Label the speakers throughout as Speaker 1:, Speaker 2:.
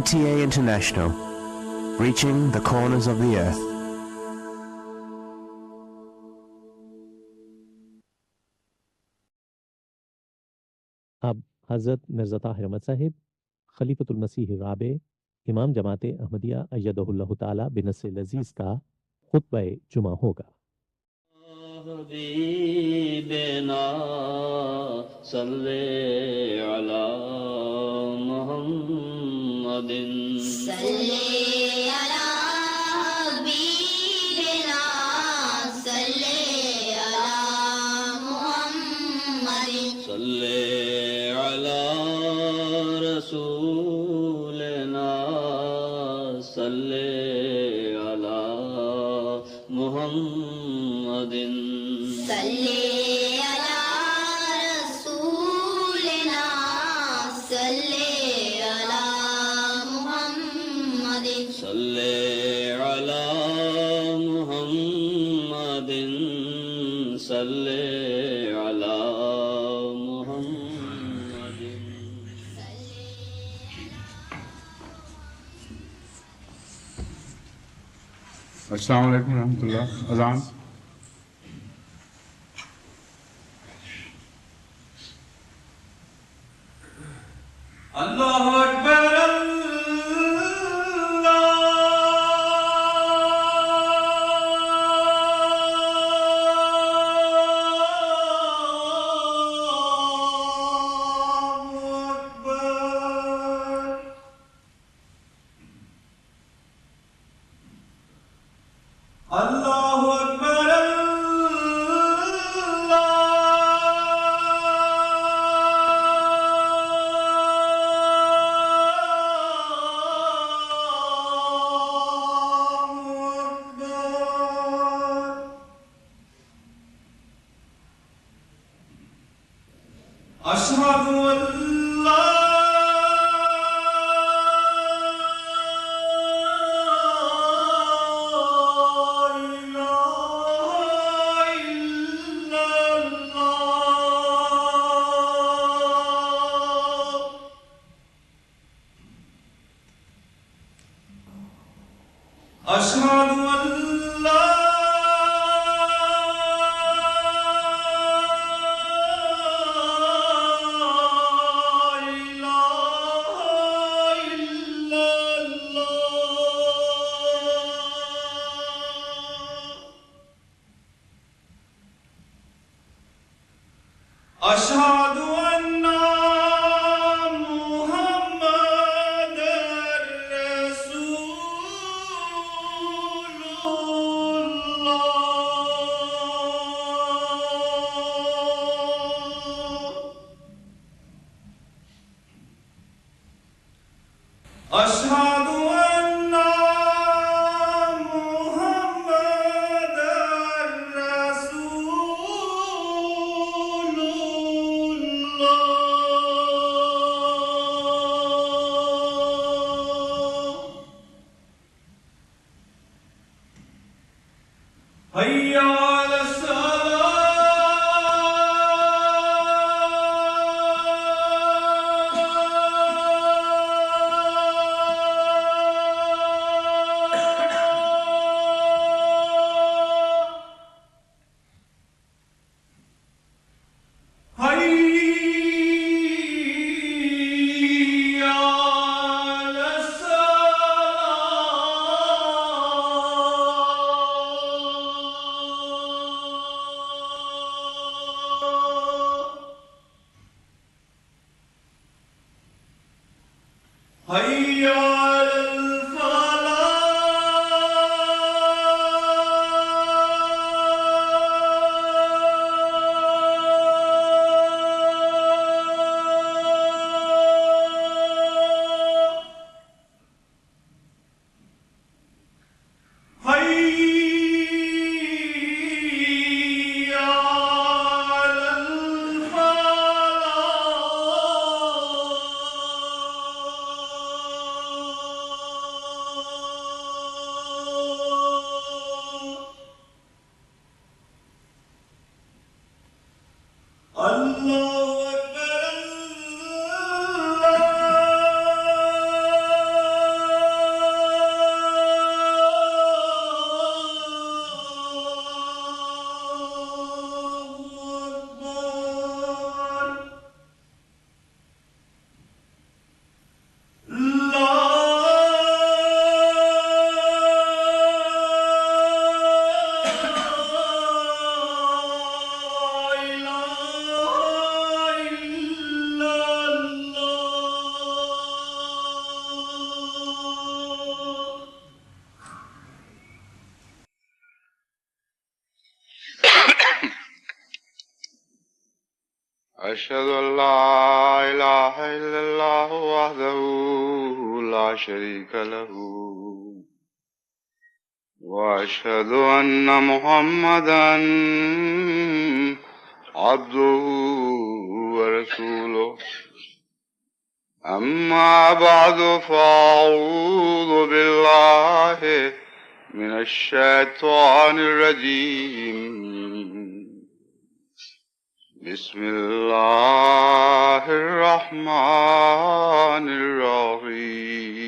Speaker 1: NTA International, reaching the corners of the earth.
Speaker 2: اب حضرت مرزا طاہر احمد صاحب خلیفۃ المسیح رابع امام جماعت احمدیہ ایدہ اللہ تعالی بنصر العزیز کا خطبہ جمعہ ہوگا۔
Speaker 3: حبیبنا صلی علی محمد صلی علی حبیبنا صلی علی محمد صلی علی رسولنا صلی علی محمد صلی علی رسولنا صلی علی محمد صلی علی محمد صلی علی محمد۔
Speaker 4: السلام علیکم ورحمۃ اللہ۔ اذان۔
Speaker 5: اللہ اکبر اللہ اکبر اشہد ان لا اشہد ان لا اشہد ان محمد رسول اللہ۔ اشہد ان محمد رسول اللہ۔ حی علی حی علی اللہ اکبر اللہ
Speaker 4: أشهد أن لا إله إلا الله وحده لا شريك له وأشهد أن محمدا عبده ورسوله أما بعد فأعوذ بالله من الشيطان الرجيم بسم الله الرحمن الرحيم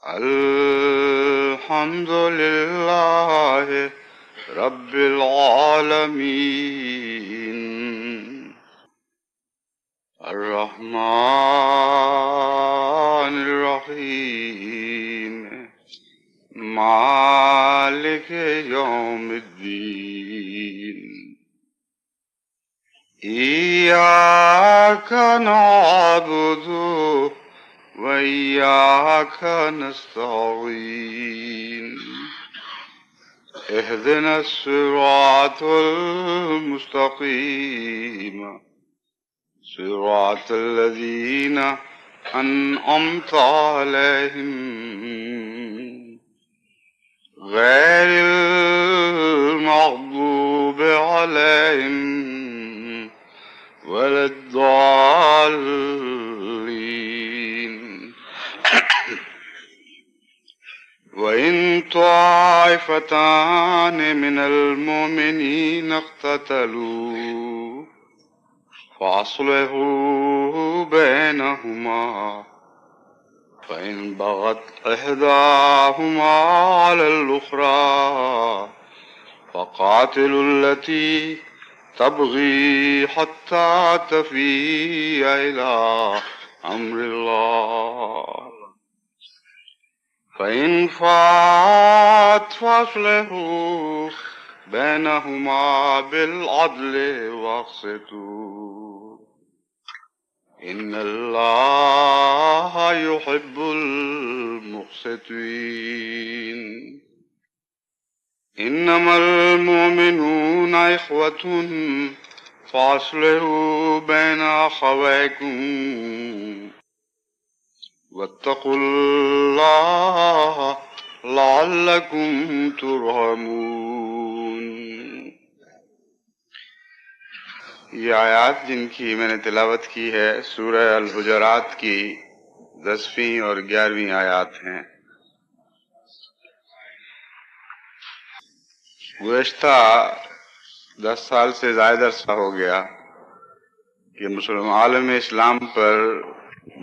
Speaker 4: الحمد لله رب العالمين الرحمن الرحيم مالك يوم الدين إياك نعبد وإياك نستعين اهدنا الصراط المستقيم صراط الذين أنعمت عليهم غير المغضوب عليهم ولا الضالين وإن طائفتان من المؤمنين اقتتلوا فأصلحوا بينهما فإن بغت إحداهما على الأخرى فقاتلوا التي تبغي حتى تفيء إلى أمر الله فإن فات فأصلحوا بينهما بالعدل واقسطوا إن الله يحب المقسطين إنما المؤمنون إخوة فأصلحوا بين أخويكم واتقوا الله لعلكم ترحمون. یہ آیات جن کی میں نے تلاوت کی ہے سورہ الحجرات کی 10ویں اور 11ویں آیات ہیں. گزشتہ 10 سال سے زائد عرصہ ہو گیا کہ مسلم عالم اسلام پر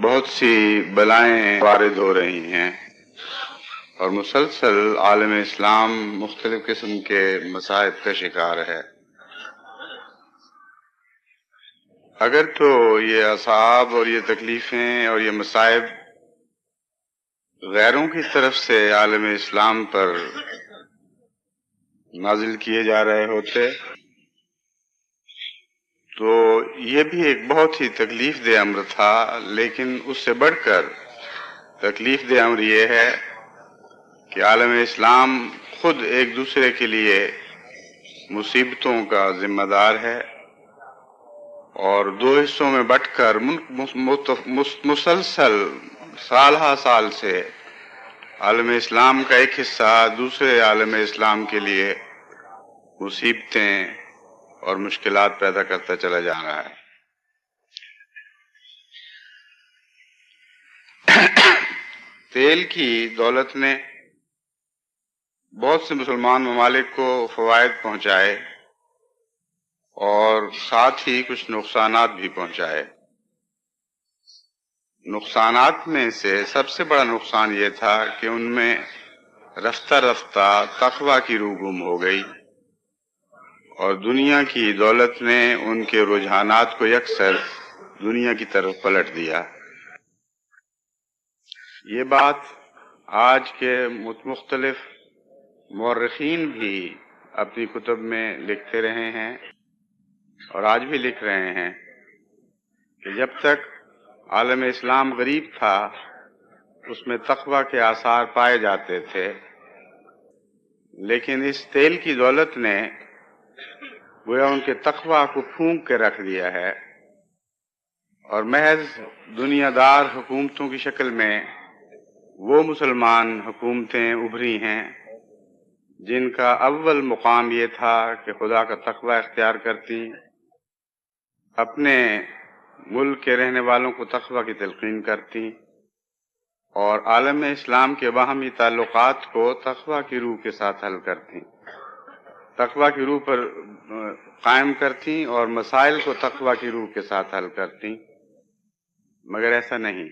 Speaker 4: بہت سی بلائیں وارد ہو رہی ہیں اور مسلسل عالم اسلام مختلف قسم کے مصائب کا شکار ہے. اگر تو یہ عذاب اور یہ تکلیفیں اور یہ مصائب غیروں کی طرف سے عالم اسلام پر نازل کیے جا رہے ہوتے تو یہ بھی ایک بہت ہی تکلیف دہ امر تھا، لیکن اس سے بڑھ کر تکلیف دہ امر یہ ہے کہ عالم اسلام خود ایک دوسرے کے لیے مصیبتوں کا ذمہ دار ہے اور دو حصوں میں بٹ کر مسلسل سال ہا سال سے عالم اسلام کا ایک حصہ دوسرے عالم اسلام کے لیے مصیبتیں اور مشکلات پیدا کرتا چلا جا رہا ہے. تیل کی دولت نے بہت سے مسلمان ممالک کو فوائد پہنچائے اور ساتھ ہی کچھ نقصانات بھی پہنچائے. نقصانات میں سے سب سے بڑا نقصان یہ تھا کہ ان میں رفتہ رفتہ تقویٰ کی روح گم ہو گئی اور دنیا کی دولت نے ان کے رجحانات کو یکسر دنیا کی طرف پلٹ دیا. یہ بات آج کے مختلف مورخین بھی اپنی کتب میں لکھتے رہے ہیں اور آج بھی لکھ رہے ہیں کہ جب تک عالم اسلام غریب تھا اس میں تقویٰ کے آثار پائے جاتے تھے، لیکن اس تیل کی دولت نے گویا ان کے تقوی کو پھونک کے رکھ دیا ہے، اور محض دنیا دار حکومتوں کی شکل میں وہ مسلمان حکومتیں ابھری ہیں جن کا اول مقام یہ تھا کہ خدا کا تقوی اختیار کرتی، اپنے ملک کے رہنے والوں کو تقوی کی تلقین کرتی، اور عالم اسلام کے باہمی تعلقات کو تقوی کی روح کے ساتھ حل کرتی، تقوی کی روح پر قائم کرتی اور مسائل کو تقوی کی روح کے ساتھ حل کرتی۔ مگر ایسا نہیں۔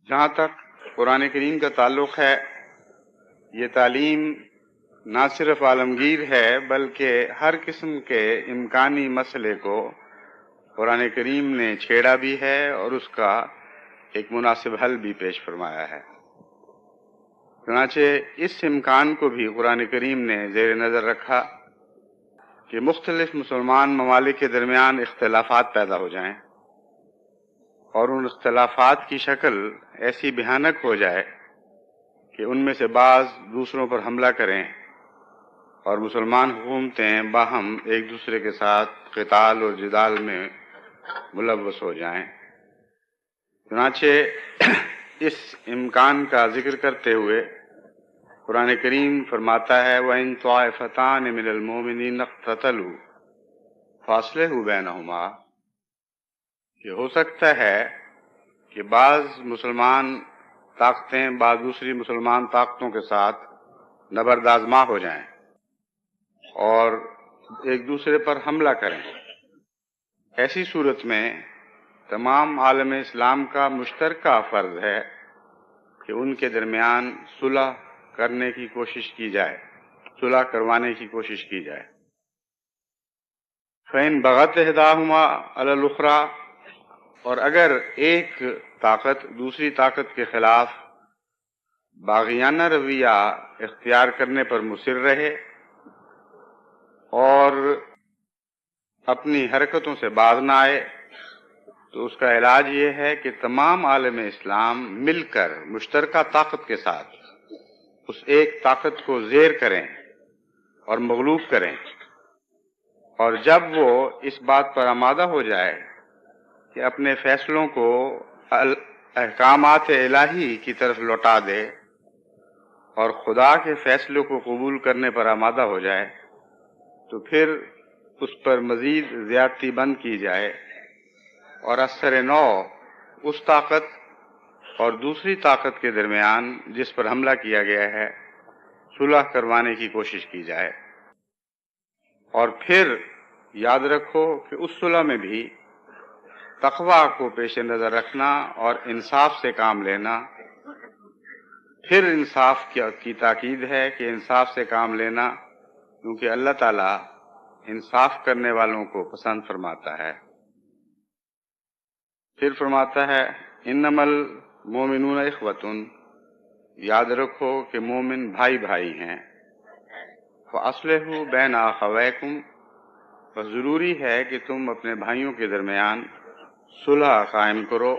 Speaker 4: جہاں تک قرآن کریم کا تعلق ہے، یہ تعلیم نہ صرف عالمگیر ہے بلکہ ہر قسم کے امکانی مسئلے کو قرآن کریم نے چھیڑا بھی ہے اور اس کا ایک مناسب حل بھی پیش فرمایا ہے۔ چنانچہ اس امکان کو بھی قرآن کریم نے زیر نظر رکھا کہ مختلف مسلمان ممالک کے درمیان اختلافات پیدا ہو جائیں اور ان اختلافات کی شکل ایسی بھیانک ہو جائے کہ ان میں سے بعض دوسروں پر حملہ کریں اور مسلمان حکومتیں باہم ایک دوسرے کے ساتھ قتال اور جدال میں ملوث ہو جائیں۔ چنانچہ اس امکان کا ذکر کرتے ہوئے قرآن کریم فرماتا ہے وَإِن طَائِفَتَانِ مِنَ الْمُؤْمِنِينَ اقْتَتَلُوا فَأَصْلِحُوا بَيْنَهُمَا، کہ ہو سکتا ہے کہ بعض مسلمان طاقتیں بعض دوسری مسلمان طاقتوں کے ساتھ نبرد آزما ہو جائیں اور ایک دوسرے پر حملہ کریں۔ ایسی صورت میں تمام عالم اسلام کا مشترکہ فرض ہے کہ ان کے درمیان صلح کرنے کی کوشش کی جائے، صلح کروانے کی کوشش کی جائے۔ فَإِن بَغَتْ إِحْدَاهُمَا عَلَى الْأُخْرَى، اور اگر ایک طاقت دوسری طاقت کے خلاف باغیانہ رویہ اختیار کرنے پر مصر رہے اور اپنی حرکتوں سے باز نہ آئے، تو اس کا علاج یہ ہے کہ تمام عالم اسلام مل کر مشترکہ طاقت کے ساتھ اس ایک طاقت کو زیر کریں اور مغلوب کریں، اور جب وہ اس بات پر آمادہ ہو جائے کہ اپنے فیصلوں کو احکامات الہی کی طرف لوٹا دے اور خدا کے فیصلوں کو قبول کرنے پر آمادہ ہو جائے، تو پھر اس پر مزید زیادتی بند کی جائے اور اثر نو اس طاقت اور دوسری طاقت کے درمیان جس پر حملہ کیا گیا ہے صلح کروانے کی کوشش کی جائے۔ اور پھر یاد رکھو کہ اس صلح میں بھی تقوی کو پیش نظر رکھنا اور انصاف سے کام لینا، پھر انصاف کی تاکید ہے کہ انصاف سے کام لینا، کیونکہ اللہ تعالیٰ انصاف کرنے والوں کو پسند فرماتا ہے۔ پھر فرماتا ہے انما المؤمنون اخوۃ، یاد رکھو کہ مومن بھائی بھائی ہیں۔ فاصلحوا بین اخویکم، بس ضروری ہے کہ تم اپنے بھائیوں کے درمیان صلح قائم کرو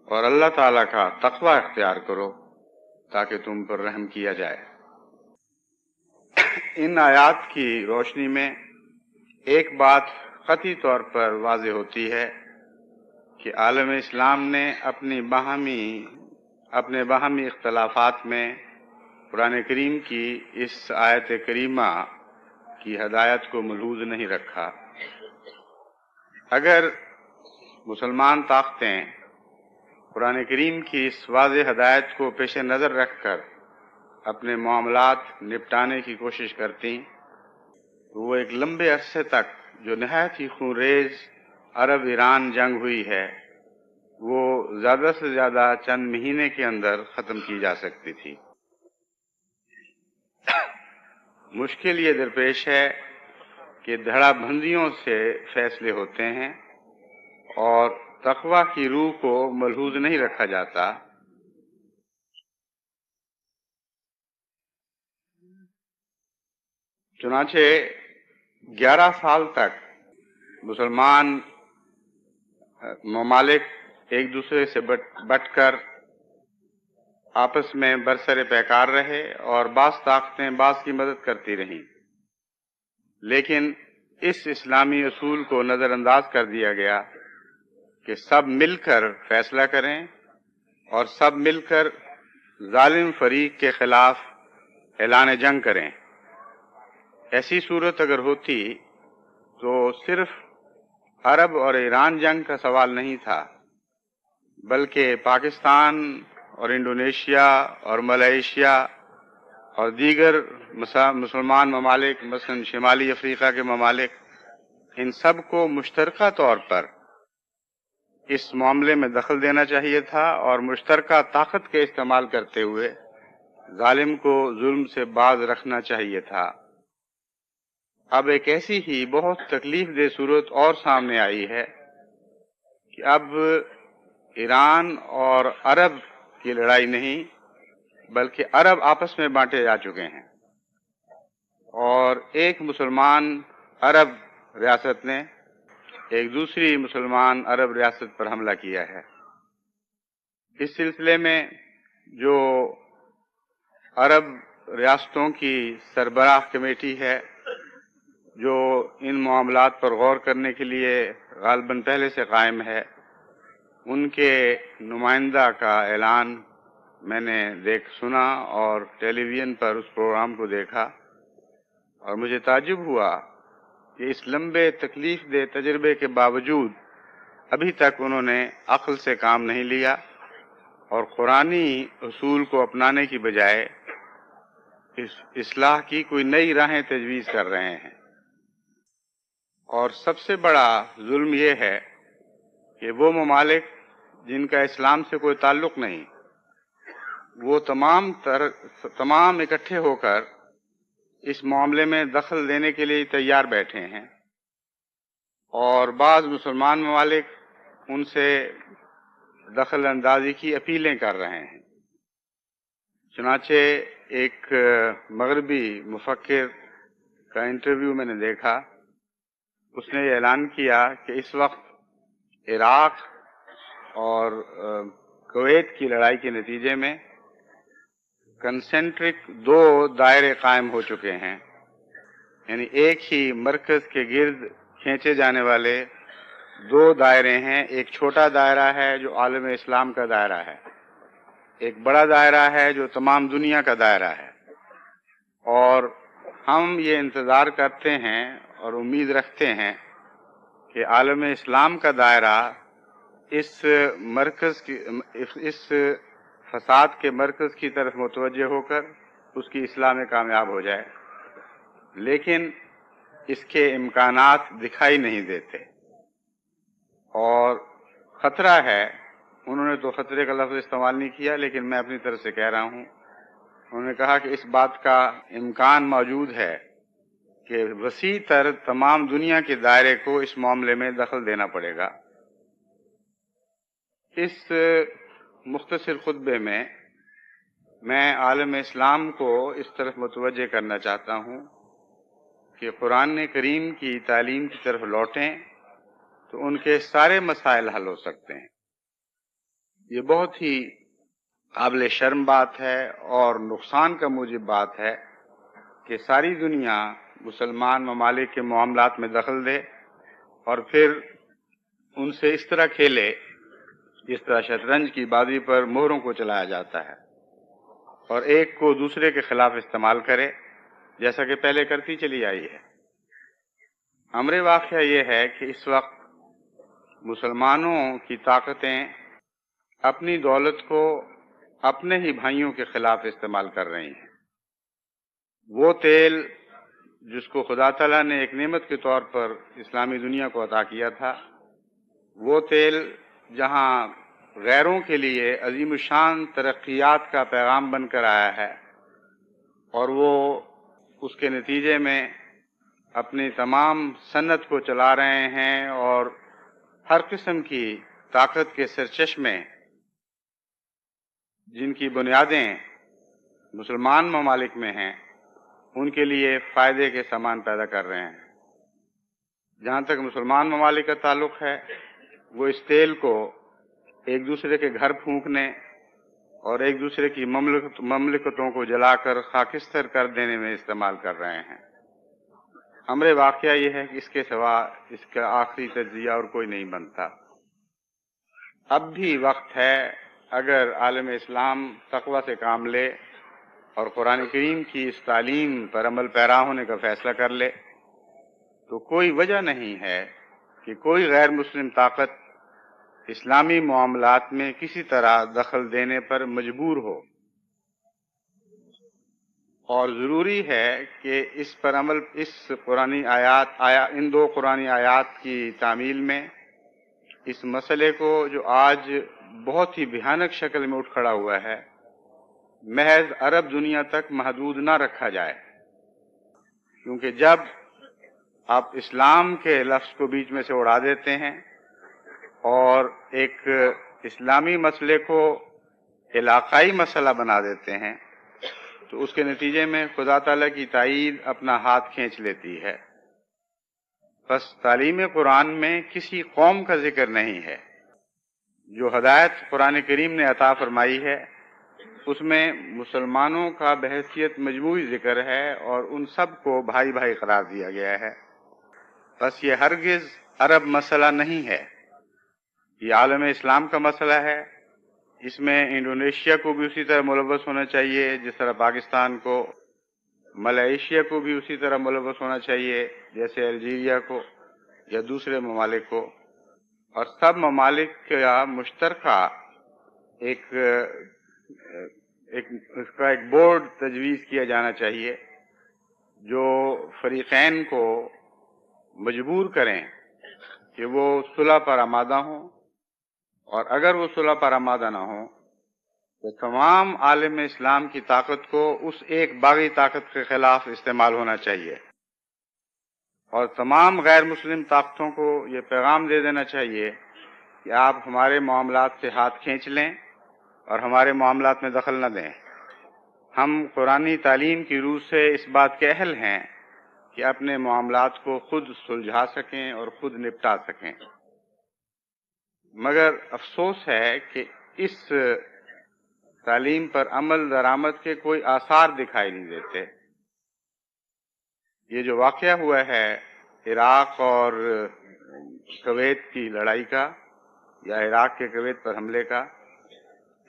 Speaker 4: اور اللہ تعالیٰ کا تقوی اختیار کرو تاکہ تم پر رحم کیا جائے۔ ان آیات کی روشنی میں ایک بات قطعی طور پر واضح ہوتی ہے کہ عالم اسلام نے اپنے باہمی اختلافات میں قرآن کریم کی اس آیت کریمہ کی ہدایت کو ملحوظ نہیں رکھا۔ اگر مسلمان طاقتیں قرآن کریم کی اس واضح ہدایت کو پیش نظر رکھ کر اپنے معاملات نپٹانے کی کوشش کرتی، تو وہ ایک لمبے عرصے تک جو نہایت ہی خونریز عرب ایران جنگ ہوئی ہے وہ زیادہ سے زیادہ چند مہینے کے اندر ختم کی جا سکتی تھی۔ مشکل یہ درپیش ہے کہ دھڑا بندیوں سے فیصلے ہوتے ہیں اور تقوی کی روح کو ملحوظ نہیں رکھا جاتا۔ چنانچہ 11 سال تک مسلمان ممالک ایک دوسرے سے بٹ کر آپس میں برسر پیکار رہے اور بعض طاقتیں بعض کی مدد کرتی رہیں، لیکن اس اسلامی اصول کو نظر انداز کر دیا گیا کہ سب مل کر فیصلہ کریں اور سب مل کر ظالم فریق کے خلاف اعلان جنگ کریں۔ ایسی صورت اگر ہوتی تو صرف عرب اور ایران جنگ کا سوال نہیں تھا، بلکہ پاکستان اور انڈونیشیا اور ملائیشیا اور دیگر مسلمان ممالک مثلا شمالی افریقہ کے ممالک، ان سب کو مشترکہ طور پر اس معاملے میں دخل دینا چاہیے تھا اور مشترکہ طاقت کے استعمال کرتے ہوئے ظالم کو ظلم سے باز رکھنا چاہیے تھا۔ اب ایک ایسی ہی بہت تکلیف دہ صورت اور سامنے آئی ہے کہ اب ایران اور عرب کی لڑائی نہیں بلکہ عرب آپس میں بانٹے جا چکے ہیں، اور ایک مسلمان عرب ریاست نے ایک دوسری مسلمان عرب ریاست پر حملہ کیا ہے۔ اس سلسلے میں جو عرب ریاستوں کی سربراہ کمیٹی ہے جو ان معاملات پر غور کرنے کے لیے غالباً پہلے سے قائم ہے، ان کے نمائندہ کا اعلان میں نے سنا اور ٹیلی ویژن پر اس پروگرام کو دیکھا، اور مجھے تعجب ہوا کہ اس لمبے تکلیف دہ تجربے کے باوجود ابھی تک انہوں نے عقل سے کام نہیں لیا اور قرآنی اصول کو اپنانے کی بجائے اصلاح کی کوئی نئی راہیں تجویز کر رہے ہیں۔ اور سب سے بڑا ظلم یہ ہے کہ وہ ممالک جن کا اسلام سے کوئی تعلق نہیں، وہ تمام اکٹھے ہو کر اس معاملے میں دخل دینے کے لیے تیار بیٹھے ہیں، اور بعض مسلمان ممالک ان سے دخل اندازی کی اپیلیں کر رہے ہیں۔ چنانچہ ایک مغربی مفکر کا انٹرویو میں نے دیکھا، اس نے یہ اعلان کیا کہ اس وقت عراق اور کویت کی لڑائی کے نتیجے میں کنسنٹرک 2 دائرے قائم ہو چکے ہیں، یعنی ایک ہی مرکز کے گرد کھینچے جانے والے 2 دائرے ہیں۔ ایک چھوٹا دائرہ ہے جو عالم اسلام کا دائرہ ہے، ایک بڑا دائرہ ہے جو تمام دنیا کا دائرہ ہے، اور ہم یہ انتظار کرتے ہیں اور امید رکھتے ہیں کہ عالم اسلام کا دائرہ اس فساد کے مرکز کی طرف متوجہ ہو کر اس کی اصلاح میں کامیاب ہو جائے، لیکن اس کے امکانات دکھائی نہیں دیتے، اور خطرہ ہے۔ انہوں نے تو خطرے کا لفظ استعمال نہیں کیا، لیکن میں اپنی طرف سے کہہ رہا ہوں، انہوں نے کہا کہ اس بات کا امکان موجود ہے کہ وسیع تر تمام دنیا کے دائرے کو اس معاملے میں دخل دینا پڑے گا۔ اس مختصر خطبے میں عالم اسلام کو اس طرف متوجہ کرنا چاہتا ہوں کہ قرآن کریم کی تعلیم کی طرف لوٹیں تو ان کے سارے مسائل حل ہو سکتے ہیں۔ یہ بہت ہی قابل شرم بات ہے اور نقصان کا موجب بات ہے کہ ساری دنیا مسلمان ممالک کے معاملات میں دخل دے اور پھر ان سے اس طرح کھیلے جس طرح شطرنج کی بازی پر مہروں کو چلایا جاتا ہے، اور ایک کو دوسرے کے خلاف استعمال کرے جیسا کہ پہلے کرتی چلی آئی ہے۔ امر واقعہ یہ ہے کہ اس وقت مسلمانوں کی طاقتیں اپنی دولت کو اپنے ہی بھائیوں کے خلاف استعمال کر رہی ہیں۔ وہ تیل جس کو خدا تعالیٰ نے ایک نعمت کے طور پر اسلامی دنیا کو عطا کیا تھا، وہ تیل جہاں غیروں کے لیے عظیم الشان ترقیات کا پیغام بن کر آیا ہے، اور وہ اس کے نتیجے میں اپنی تمام صنعت کو چلا رہے ہیں اور ہر قسم کی طاقت کے سرچشمے جن کی بنیادیں مسلمان ممالک میں ہیں ان کے لیے فائدے کے سامان پیدا کر رہے ہیں۔ جہاں تک مسلمان ممالک کا تعلق ہے، وہ اس تیل کو ایک دوسرے کے گھر پھونکنے اور ایک دوسرے کی مملکتوں کو جلا کر خاکستر کر دینے میں استعمال کر رہے ہیں۔ امر واقعہ یہ ہے کہ اس کے سوا اس کا آخری تجزیہ اور کوئی نہیں بنتا۔ اب بھی وقت ہے، اگر عالم اسلام تقوی سے کام لے اور قرآن کریم کی اس تعلیم پر عمل پیرا ہونے کا فیصلہ کر لے، تو کوئی وجہ نہیں ہے کہ کوئی غیر مسلم طاقت اسلامی معاملات میں کسی طرح دخل دینے پر مجبور ہو، اور ضروری ہے کہ اس پر عمل ان دو قرآنی آیات کی تعمیل میں اس مسئلے کو جو آج بہت ہی بھیانک شکل میں اٹھ کھڑا ہوا ہے، محض عرب دنیا تک محدود نہ رکھا جائے، کیونکہ جب آپ اسلام کے لفظ کو بیچ میں سے اڑا دیتے ہیں اور ایک اسلامی مسئلے کو علاقائی مسئلہ بنا دیتے ہیں، تو اس کے نتیجے میں خدا تعالیٰ کی تائید اپنا ہاتھ کھینچ لیتی ہے۔ بس تعلیم قرآن میں کسی قوم کا ذکر نہیں ہے۔ جو ہدایت قرآن کریم نے عطا فرمائی ہے اس میں مسلمانوں کا بحیثیت مجموعی ذکر ہے اور ان سب کو بھائی بھائی قرار دیا گیا ہے۔ بس یہ ہرگز عرب مسئلہ نہیں ہے، یہ عالم اسلام کا مسئلہ ہے۔ اس میں انڈونیشیا کو بھی اسی طرح ملوث ہونا چاہیے جس طرح پاکستان کو، ملائیشیا کو بھی اسی طرح ملوث ہونا چاہیے جیسے الجیریا کو یا دوسرے ممالک کو، اور سب ممالک کا مشترکہ ایک بورڈ تجویز کیا جانا چاہیے جو فریقین کو مجبور کریں کہ وہ صلح پر آمادہ ہوں، اور اگر وہ صلح پر آمادہ نہ ہوں تو تمام عالم اسلام کی طاقت کو اس ایک باغی طاقت کے خلاف استعمال ہونا چاہیے، اور تمام غیر مسلم طاقتوں کو یہ پیغام دے دینا چاہیے کہ آپ ہمارے معاملات سے ہاتھ کھینچ لیں اور ہمارے معاملات میں دخل نہ دیں۔ ہم قرآنی تعلیم کی روح سے اس بات کے اہل ہیں کہ اپنے معاملات کو خود سلجھا سکیں اور خود نپٹا سکیں، مگر افسوس ہے کہ اس تعلیم پر عمل درآمد کے کوئی آثار دکھائی نہیں دیتے۔ یہ جو واقعہ ہوا ہے عراق اور کویت کی لڑائی کا، یا عراق کے کویت پر حملے کا،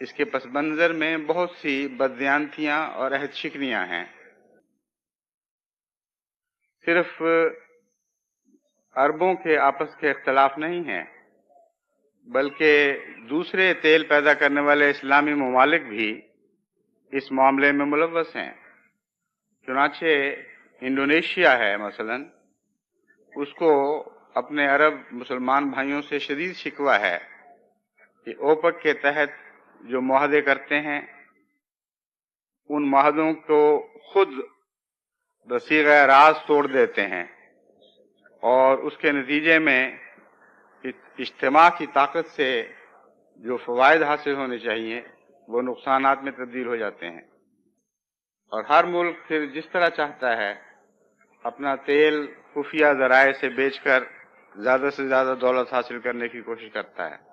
Speaker 4: اس کے پس منظر میں بہت سی بددیانتیاں اور عہد شکنیاں ہیں۔ صرف عربوں کے آپس کے اختلاف نہیں ہیں، بلکہ دوسرے تیل پیدا کرنے والے اسلامی ممالک بھی اس معاملے میں ملوث ہیں۔ چنانچہ انڈونیشیا ہے مثلا، اس کو اپنے عرب مسلمان بھائیوں سے شدید شکوہ ہے کہ اوپک کے تحت جو معاہدے کرتے ہیں ان معاہدوں کو خود بصیغہ راز توڑ دیتے ہیں، اور اس کے نتیجے میں اجتماع کی طاقت سے جو فوائد حاصل ہونے چاہیے وہ نقصانات میں تبدیل ہو جاتے ہیں، اور ہر ملک پھر جس طرح چاہتا ہے اپنا تیل خفیہ ذرائع سے بیچ کر زیادہ سے زیادہ دولت حاصل کرنے کی کوشش کرتا ہے۔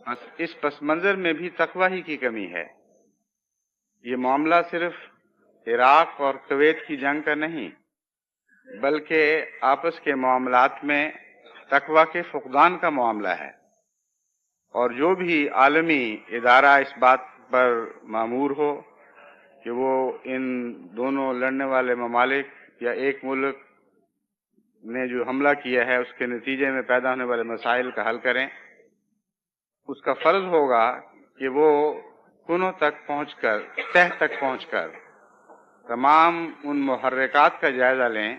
Speaker 4: بس اس پس منظر میں بھی تقوی ہی کی کمی ہے۔ یہ معاملہ صرف عراق اور کویت کی جنگ کا نہیں، بلکہ آپس کے معاملات میں تقوی کے فقدان کا معاملہ ہے، اور جو بھی عالمی ادارہ اس بات پر مامور ہو کہ وہ ان دونوں لڑنے والے ممالک یا ایک ملک نے جو حملہ کیا ہے اس کے نتیجے میں پیدا ہونے والے مسائل کا حل کریں، اس کا فرض ہوگا کہ وہ کنوں تک پہنچ کر، تہ تک پہنچ کر تمام ان محرکات کا جائزہ لیں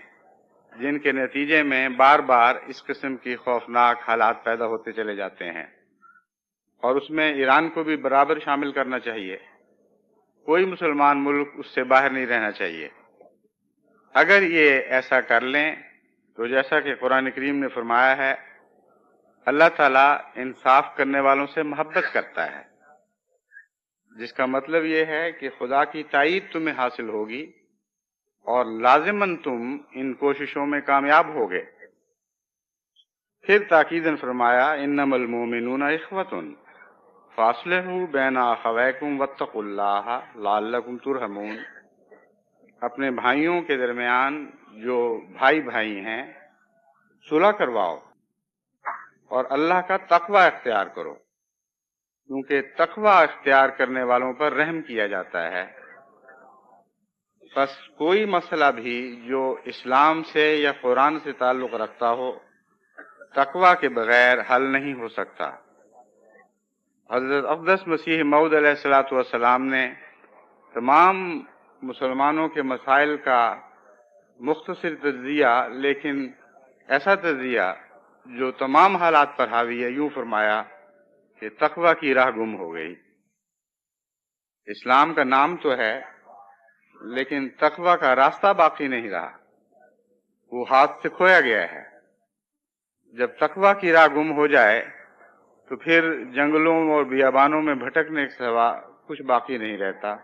Speaker 4: جن کے نتیجے میں بار بار اس قسم کی خوفناک حالات پیدا ہوتے چلے جاتے ہیں، اور اس میں ایران کو بھی برابر شامل کرنا چاہیے۔ کوئی مسلمان ملک اس سے باہر نہیں رہنا چاہیے۔ اگر یہ ایسا کر لیں تو جیسا کہ قرآن کریم نے فرمایا ہے، اللہ تعالیٰ انصاف کرنے والوں سے محبت کرتا ہے، جس کا مطلب یہ ہے کہ خدا کی تائید تمہیں حاصل ہوگی اور لازماً تم ان کوششوں میں کامیاب ہوگے۔ پھر تاکیداً فرمایا انما المؤمنون اخوۃ فاصلحوا بین اخویکم واتقوا اللہ لعلکم ترحمون۔ اپنے بھائیوں کے درمیان جو بھائی بھائی ہیں صلح کرواؤ اور اللہ کا تقوی اختیار کرو، کیونکہ تقوی اختیار کرنے والوں پر رحم کیا جاتا ہے۔ بس کوئی مسئلہ بھی جو اسلام سے یا قرآن سے تعلق رکھتا ہو تقوی کے بغیر حل نہیں ہو سکتا۔ حضرت اقدس مسیح موعود علیہ الصلوۃ والسلام نے تمام مسلمانوں کے مسائل کا مختصر تجزیہ، لیکن ایسا تجزیہ جو تمام حالات پر حاوی ہے، یوں فرمایا کہ تقوی کی راہ گم ہو گئی۔ اسلام کا نام تو ہے لیکن تقوی کا راستہ باقی نہیں رہا، وہ ہاتھ سے کھویا گیا ہے۔ جب تقوی کی راہ گم ہو جائے تو پھر جنگلوں اور بیابانوں میں بھٹکنے کے سوا کچھ باقی نہیں رہتا۔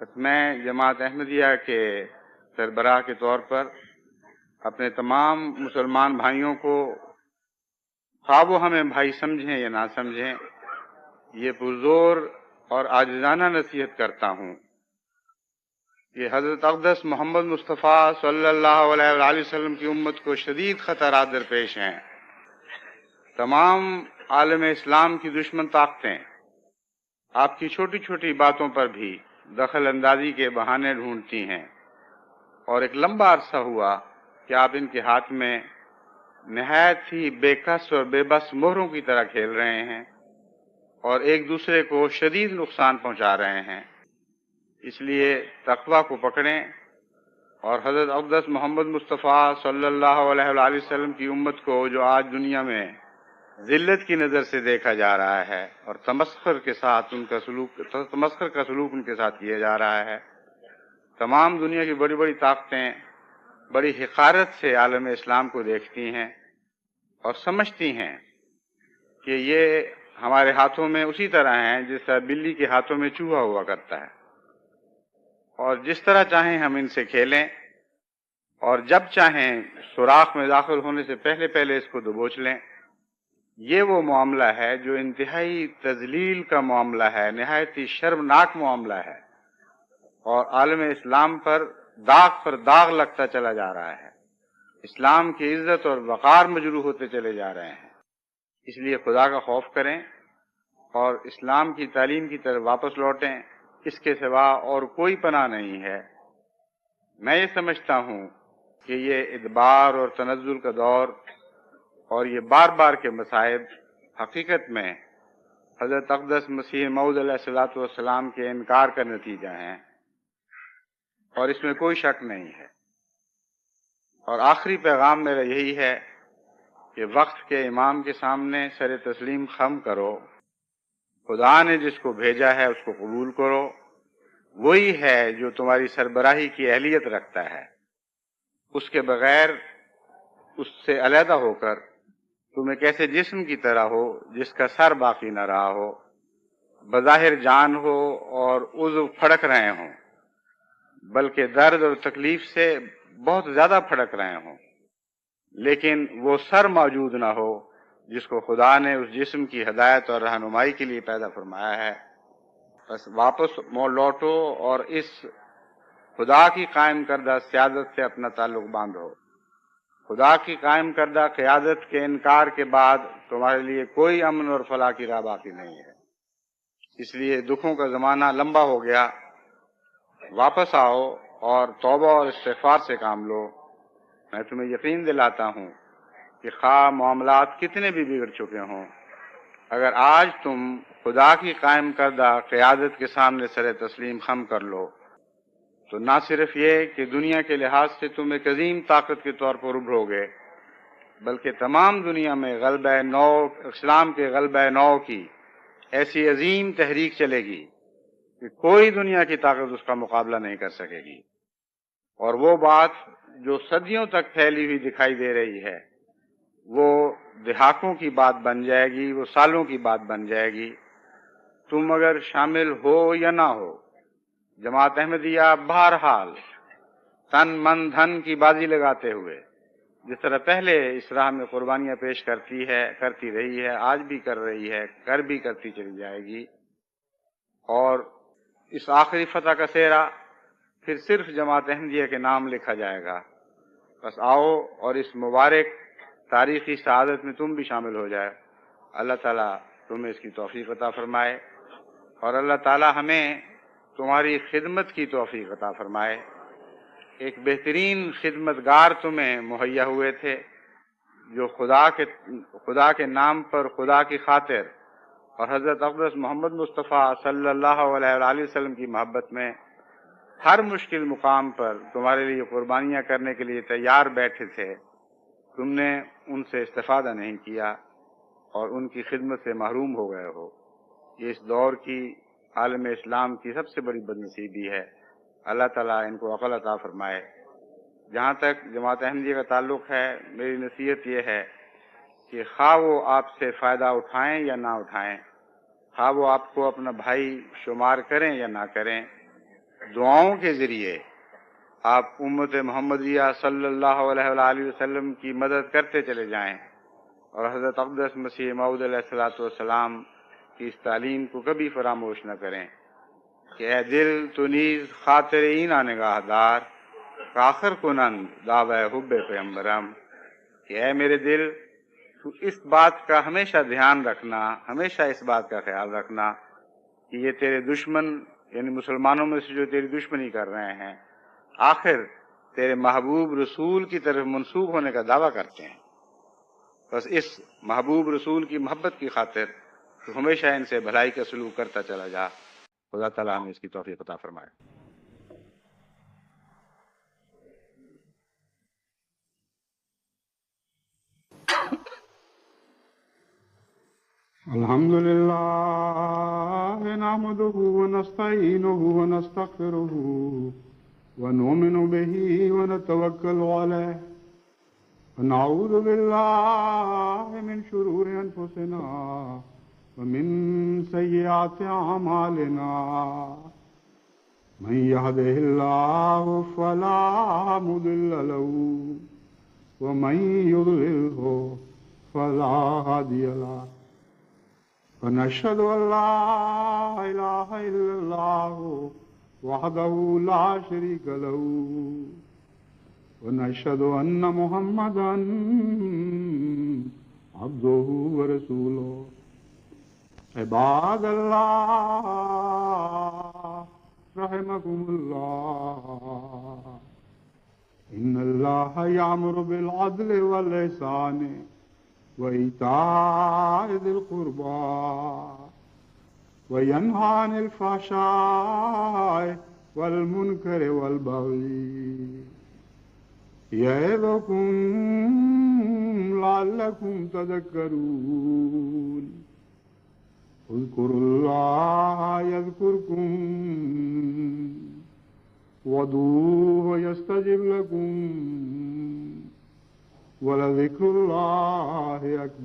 Speaker 4: بس میں جماعت احمدیہ کے سربراہ کے طور پر اپنے تمام مسلمان بھائیوں کو، خواہ وہ ہمیں بھائی سمجھیں یا نہ سمجھیں، یہ پرزور اور عاجزانہ نصیحت کرتا ہوں کہ حضرت اقدس محمد مصطفیٰ صلی اللہ علیہ وآلہ وسلم کی امت کو شدید خطرات درپیش ہیں۔ تمام عالم اسلام کی دشمن طاقتیں آپ کی چھوٹی چھوٹی باتوں پر بھی دخل اندازی کے بہانے ڈھونڈتی ہیں، اور ایک لمبا عرصہ ہوا کہ آپ ان کے ہاتھ میں نہایت ہی بے کس اور بے بس مہروں کی طرح کھیل رہے ہیں اور ایک دوسرے کو شدید نقصان پہنچا رہے ہیں۔ اس لیے تقوی کو پکڑیں اور حضرت اقدس محمد مصطفیٰ صلی اللہ علیہ وآلہ وسلم کی امت کو، جو آج دنیا میں ذلت کی نظر سے دیکھا جا رہا ہے اور تمسخر کا سلوک ان کے ساتھ کیا جا رہا ہے، تمام دنیا کی بڑی بڑی طاقتیں بڑی حقارت سے عالم اسلام کو دیکھتی ہیں اور سمجھتی ہیں کہ یہ ہمارے ہاتھوں میں اسی طرح ہیں جس طرح بلی کے ہاتھوں میں چوہا ہوا کرتا ہے، اور جس طرح چاہیں ہم ان سے کھیلیں اور جب چاہیں سوراخ میں داخل ہونے سے پہلے پہلے اس کو دبوچ لیں۔ یہ وہ معاملہ ہے جو انتہائی تذلیل کا معاملہ ہے، نہایت ہی شرمناک معاملہ ہے، اور عالم اسلام پر داغ لگتا چلا جا رہا ہے۔ اسلام کی عزت اور وقار مجروح ہوتے چلے جا رہے ہیں۔ اس لیے خدا کا خوف کریں اور اسلام کی تعلیم کی طرف واپس لوٹیں، اس کے سوا اور کوئی پناہ نہیں ہے۔ میں یہ سمجھتا ہوں کہ یہ ادبار اور تنزل کا دور اور یہ بار بار کے مصائب حقیقت میں حضرت اقدس مسیح موعود علیہ الصلوۃ والسلام کے انکار کا نتیجہ ہیں، اور اس میں کوئی شک نہیں ہے۔ اور آخری پیغام میرا یہی ہے کہ وقت کے امام کے سامنے سر تسلیم خم کرو، خدا نے جس کو بھیجا ہے اس کو قبول کرو، وہی ہے جو تمہاری سربراہی کی اہلیت رکھتا ہے۔ اس کے بغیر، اس سے علیحدہ ہو کر تم ایک ایسے جسم کی طرح ہو جس کا سر باقی نہ رہا ہو، بظاہر جان ہو اور عضو پھڑک رہے ہوں، بلکہ درد اور تکلیف سے بہت زیادہ پھڑک رہے ہوں، لیکن وہ سر موجود نہ ہو جس کو خدا نے اس جسم کی ہدایت اور رہنمائی کے لیے پیدا فرمایا ہے۔ بس واپس لوٹو اور اس خدا کی قائم کردہ سیادت سے اپنا تعلق باندھو۔ خدا کی قائم کردہ قیادت کے انکار کے بعد تمہارے لیے کوئی امن اور فلاح کی راہ باقی نہیں ہے۔ اس لیے دکھوں کا زمانہ لمبا ہو گیا، واپس آؤ اور توبہ اور استغفار سے کام لو۔ میں تمہیں یقین دلاتا ہوں کہ خواہ معاملات کتنے بھی بگڑ چکے ہوں، اگر آج تم خدا کی قائم کردہ قیادت کے سامنے سر تسلیم خم کر لو تو نہ صرف یہ کہ دنیا کے لحاظ سے تم ایک عظیم طاقت کے طور پر ابھرو گے، بلکہ تمام دنیا میں غلبہ نو، اسلام کے غلبہ نو کی ایسی عظیم تحریک چلے گی کہ کوئی دنیا کی طاقت اس کا مقابلہ نہیں کر سکے گی، اور وہ بات جو صدیوں تک پھیلی ہوئی دکھائی دے رہی ہے وہ دہاقوں کی بات بن جائے گی، وہ سالوں کی بات بن جائے گی۔ تم اگر شامل ہو یا نہ ہو، جماعت احمدیہ بہرحال تن من دھن کی بازی لگاتے ہوئے جس طرح پہلے اس راہ میں قربانیاں پیش کرتی رہی ہے، آج بھی کر رہی ہے، بھی کرتی چلی جائے گی، اور اس آخری فتح کا سہرا پھر صرف جماعت احمدیہ کے نام لکھا جائے گا۔ بس آؤ اور اس مبارک تاریخی سعادت میں تم بھی شامل ہو جائے. اللہ تعالیٰ تمہیں اس کی توفیق عطا فرمائے اور اللہ تعالیٰ ہمیں تمہاری خدمت کی توفیق عطا فرمائے. ایک بہترین خدمتگار تمہیں مہیا ہوئے تھے جو خدا کے نام پر، خدا کی خاطر اور حضرت اقدس محمد مصطفیٰ صلی اللہ علیہ وآلہ وسلم کی محبت میں ہر مشکل مقام پر تمہارے لیے قربانیاں کرنے کے لیے تیار بیٹھے تھے. تم نے ان سے استفادہ نہیں کیا اور ان کی خدمت سے محروم ہو گئے ہو. یہ اس دور کی عالم اسلام کی سب سے بڑی بدنصیبی ہے. اللہ تعالیٰ ان کو عقل عطا فرمائے. جہاں تک جماعت احمدیہ کا تعلق ہے، میری نصیحت یہ ہے کہ خواہ وہ آپ سے فائدہ اٹھائیں یا نہ اٹھائیں، خواہ وہ آپ کو اپنا بھائی شمار کریں یا نہ کریں، دعاؤں کے ذریعے آپ امت محمدیہ صلی اللہ علیہ وآلہ وسلم کی مدد کرتے چلے جائیں اور حضرت اقدس مسیح موعود علیہ الصلوۃ والسلام کی اس تعلیم کو کبھی فراموش نہ کریں کہ اے دل تو نیز خاطر اینا نگاہ دار، آخر کنند دعوی حب پیغمبرم، کہ اے میرے دل تو اس بات کا ہمیشہ دھیان رکھنا، ہمیشہ اس بات کا خیال رکھنا کہ یہ تیرے دشمن یعنی مسلمانوں میں سے جو تیری دشمنی کر رہے ہیں آخر تیرے محبوب رسول کی طرف منسوب ہونے کا دعویٰ کرتے ہیں. بس اس محبوب رسول کی محبت کی خاطر تو ہمیشہ ان سے بھلائی کا سلوک کرتا چلا جا. خدا تعالیٰ ہمیں اس کی توفیق عطا فرمائے.
Speaker 6: الحمد لله نحمده ونستعينه ونستغفره ونؤمن به ونتوكل عليه ونعوذ بالله من شرور أنفسنا ومن سيئات أعمالنا من يهده الله فلا مضل له ومن يضلله فلا هادي له ونشهد أن لا إله إلا الله وحده لا شريك له ونشهد أن محمدا عبده ورسوله. عباد الله رحمكم الله إن الله يأمر بالعدل والإحسان وإيتاء ذي القربى وينهى عن الفحشاء والمنكر والبغي يعظكم لعلكم تذكرون. اذكروا الله يذكركم وادعوه يستجب لكم ولذكر الله أكبر.